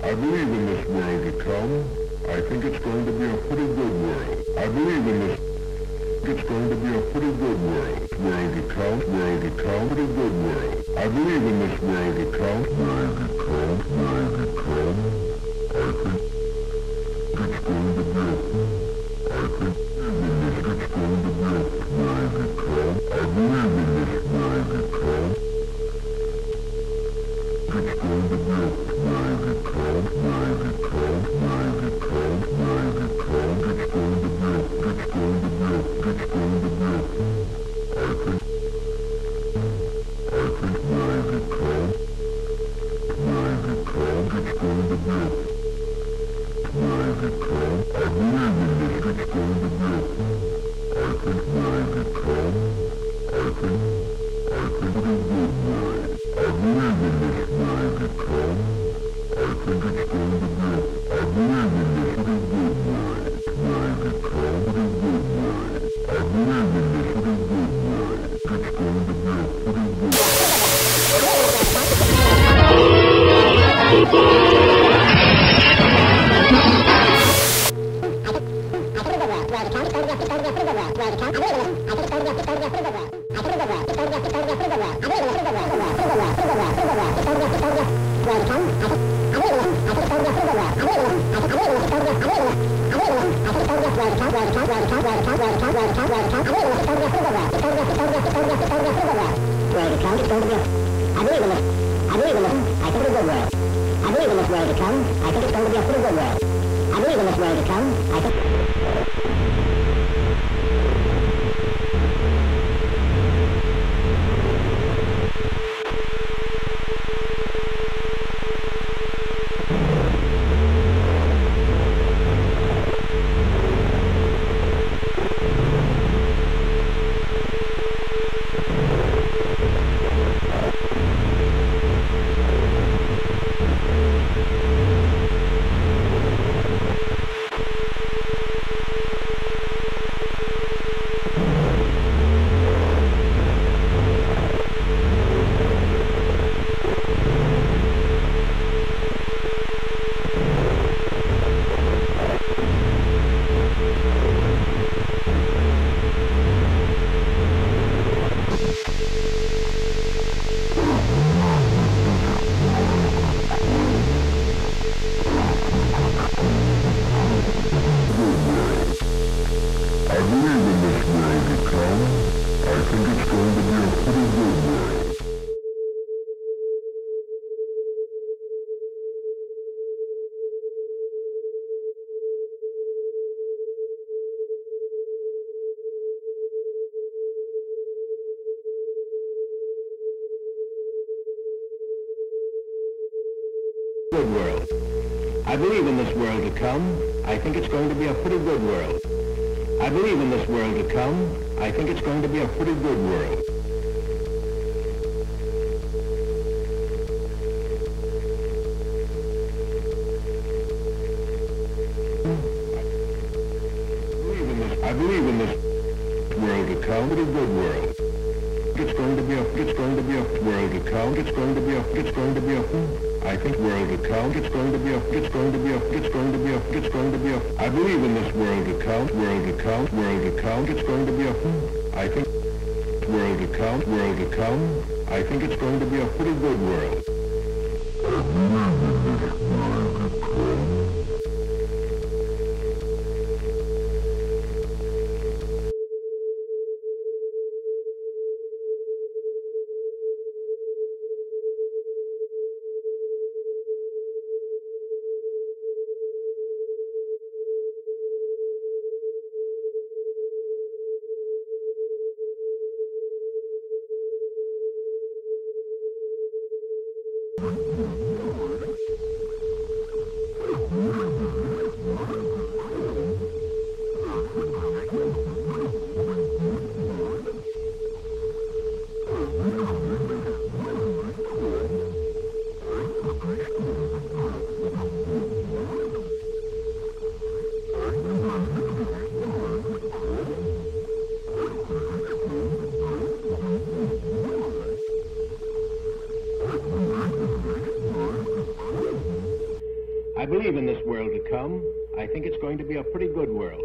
I believe in this world to come. I think it's going to be a pretty good world. I believe in this. It's going to be a pretty good world. World to come. World to come. Pretty good world. I believe in this world to come. World to come. World to come. I think it's going to be a. I think in this. It's going to be a world to come. I believe in this world to come. It's going to be a world to come. World to come. World to come. World to come. It's going to be a. It's going to be a. It's going to be a. I think world to come. World to come. It's going to be a. World to come. I believe in this. It's going to be a. I think world to come. I think it's a good world. I believe in this world to come. I think it's going to be a. I believe in this. It's a good world. World to come. It's a good world. I believe in this. It's a good world. It's going to be a pretty good world. Good world. I believe in this world to come. I think it's going to be a pretty good world. I believe in this world to come. I think it's going to be a pretty good world. I believe in this world to come. Pretty good world. It's going to be a world to come. It's going to be a I think world to come. It's going to be a I believe in this world to come. World to come. It's going to be a I think world to come. I think it's going to be a pretty good world. I believe in this world to come. I believe in this world to come. I think it's going to be a pretty good world.